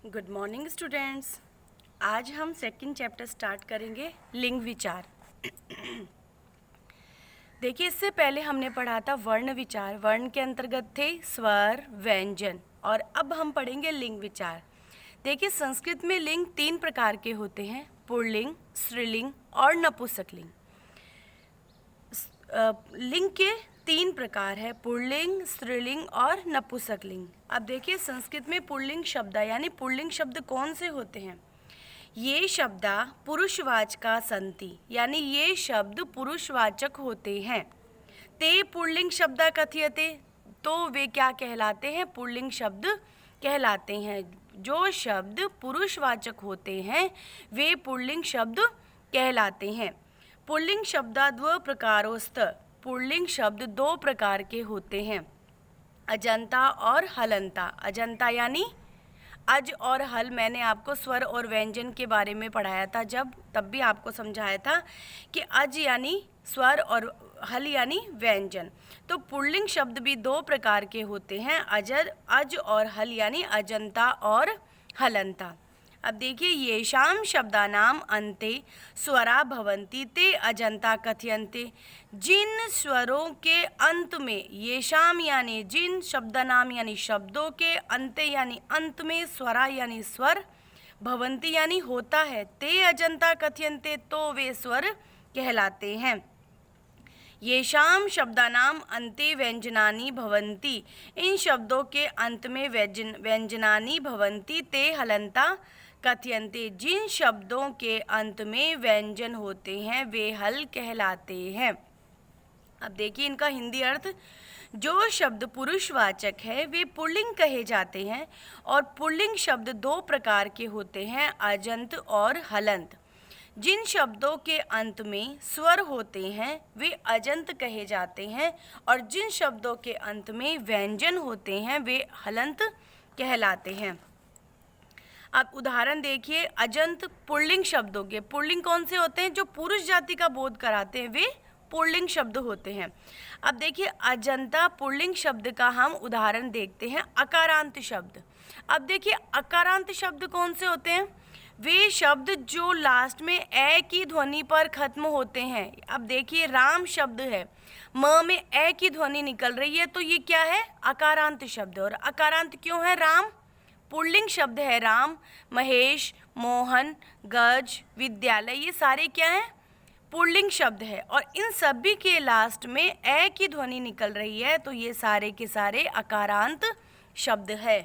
Good morning students. आज हम second chapter start करेंगे लिंग विचार। देखिए, इससे पहले हमने पढ़ा था वर्ण विचार। वर्ण के अंतर्गत थे स्वर, व्यंजन, और अब हम पढ़ेंगे लिंग विचार। देखिए, संस्कृत में लिंग 3 प्रकार के होते हैं: पुल्लिंग, स्त्रीलिंग और नपुंसकलिंग। लिंग के 3 प्रकार है: पुल्लिंग, स्त्रीलिंग और नपुंसकलिंग। अब देखिए, संस्कृत में पुल्लिंग शब्द यानी पुल्लिंग शब्द कौन से होते हैं? ये शब्द पुरुषवाचका संति, यानी ये शब्द पुरुषवाचक होते हैं। ते पुल्लिंग शब्द कथ्यते, तो वे क्या कहलाते हैं? पुल्लिंग शब्द कहलाते हैं। जो शब्द पुरुषवाचक होते हैं वे पुल्लिंग शब्द कहलाते हैं। पुल्लिंग शब्दा द्व प्रकारोस्त, पुल्लिंग शब्द 2 प्रकार के होते हैं: अजंता और हलंता। अजंता यानी अज और हल। मैंने आपको स्वर और व्यंजन के बारे में पढ़ाया था तब भी आपको समझाया था कि अज यानी स्वर और हल यानी व्यंजन। तो पुल्लिंग शब्द भी 2 प्रकार के होते हैं: अज और हल यानी अजंता और हलंता। अब देखिए, येषां शब्दानाम अन्ते स्वरा भवन्ति ते अजंता कथयन्ते। जिन स्वरों के अंत में, येषां यानी जिन, शब्दानाम यानी शब्दों के, अन्ते यानी अंत में, स्वरा यानी स्वर, भवन्ति यानी होता है, ते अजंता कथयन्ते, तो वे स्वर कहलाते हैं। येषां शब्दानाम अन्ते व्यंजनानि भवन्ति, इन शब्दों के अंत में व्यंजनानि भवन्ति ते हलंता कथयन्ते। जिन शब्दों के अंत में व्यंजन होते हैं वे हल कहलाते हैं। अब देखिए, इनका हिंदी अर्थ: जो शब्द पुरुषवाचक है वे पुल्लिंग कहे जाते हैं, और पुल्लिंग शब्द 2 प्रकार के होते हैं: अजंत और हलंत। जिन शब्दों के अंत में स्वर होते हैं वे अजंत कहे जाते हैं, और जिन शब्दों के अंत में व्यंजन होते हैं वे हलंत कहलाते हैं। अब उदाहरण देखिए, अजंत पुल्लिंग शब्दों के। पुल्लिंग कौन से होते हैं? जो पुरुष जाति का बोध कराते हैं वे पुल्लिंग शब्द होते हैं। अब देखिए, अजंता पुल्लिंग शब्द का हम उदाहरण देखते हैं: अकारांत शब्द। अब देखिए, अकारांत शब्द कौन से होते हैं? वे शब्द जो लास्ट में ए की ध्वनि पर खत्म होते हैं। अब देखिए, राम शब्द है, म में ए की ध्वनि निकल रही है, तो ये क्या है? अकारांत शब्द। और अकारांत क्यों है? राम पुल्लिंग शब्द है। राम, महेश, मोहन, गज, विद्यालय, ये सारे क्या हैं? पुल्लिंग शब्द है। और इन सभी के लास्ट में ए की ध्वनि निकल रही है, तो ये सारे के सारे अकारांत शब्द है।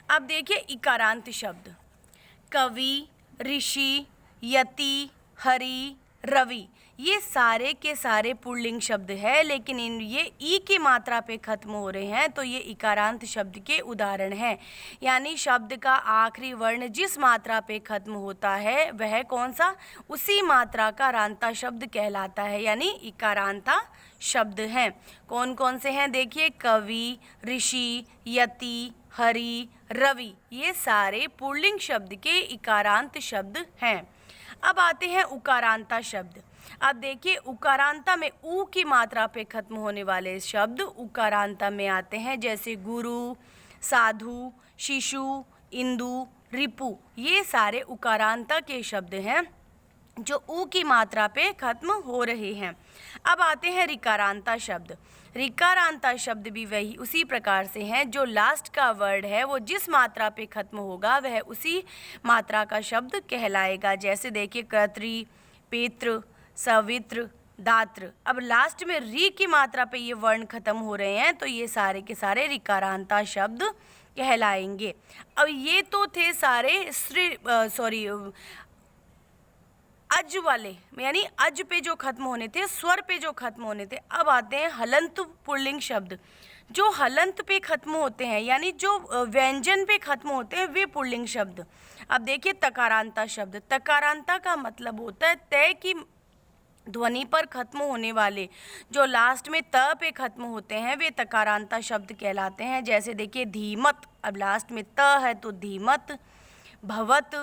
अब देखिए, इकारांत शब्द: कवि, ऋषि, यति, हरि, रवि, ये सारे के सारे पुल्लिंग शब्द है, लेकिन ये ई की मात्रा पे खत्म हो रहे हैं, तो ये इकारांत शब्द के उदाहरण हैं। यानी शब्द का आखिरी वर्ण जिस मात्रा पे खत्म होता है वह कौन सा? उसी मात्रा का रांता शब्द कहलाता है, यानी इकारांता शब्द हैं। कौन कौन से हैं? देखिए, कवि, ऋषि, यति, हरि, रवि, ये सारे पुल्लिंग शब्द के इकारांत शब्द हैं। अब आते हैं उकारांता शब्द। अब देखिए, उकारांता में ऊ की मात्रा पे खत्म होने वाले शब्द उकारांता में आते हैं, जैसे गुरु, साधु, शिशु, इंदु, रिपु, ये सारे उकारांता के शब्द हैं जो ऊ की मात्रा पे खत्म हो रहे हैं। अब आते हैं रिकारांता शब्द। रिकारांता शब्द भी वही उसी प्रकार से हैं, जो लास्ट का वर्ड है वो जिस मात्रा पे खत्म होगा वह उसी मात्रा का शब्द कहलाएगा। जैसे देखिए, कर्तृ, पितृ, सवित्र, दात्र। अब लास्ट में री की मात्रा पे ये वर्ण खत्म हो रहे हैं, तो ये सारे के सारे रिकारांता शब्द कहलाएंगे। अब ये तो थे सारे अज वाले, यानी अज पे जो खत्म होने थे, स्वर पे जो खत्म होने थे। अब आते हैं हलंत पुल्लिंग शब्द। जो हलंत पे खत्म होते हैं, यानी जो व्यंजन पे खत्म होते हैं, वे पुल्लिंग शब्द। अब देखिए, तकारांता शब्द। तकारांता का मतलब होता है तय की ध्वनि पर खत्म होने वाले, जो लास्ट में त पे खत्म होते हैं वे तकारांता शब्द कहलाते हैं। जैसे देखिए, धीमत, अब लास्ट में त है तो धीमत, भवत,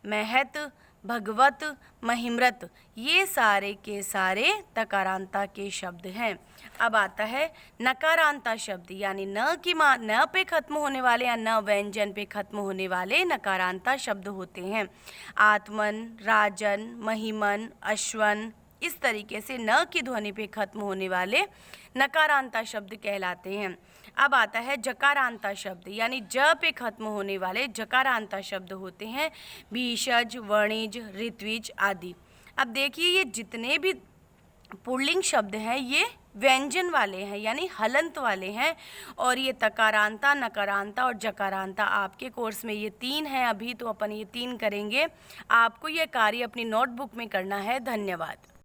महत, भगवत, महिम्रत, ये सारे के सारे तकारांता के शब्द हैं। अब आता है नकारांता शब्द, यानी न की न पे खत्म होने वाले या न व्यंजन पे खत्म होने वाले नकारांता शब्द होते हैं। आत्मन, राजन, महिमन, अश्वन, इस तरीके से न की ध्वनि पे खत्म होने वाले नकारांता शब्द कहलाते हैं। अब आता है जकारांता शब्द, यानी ज पे खत्म होने वाले जकारांता शब्द होते हैं। भीषज, वणिज, ऋत्विज आदि। अब देखिए ये जितने भी पुल्लिंग शब्द हैं ये व्यंजन वाले हैं, यानी हलंत वाले हैं। और ये तकारांता, नकारांता और जकारांता आपके कोर्स में ये 3 हैं अभी, तो अपन ये 3 करेंगे। आपको ये कार्य अपनी नोटबुक में करना है। धन्यवाद।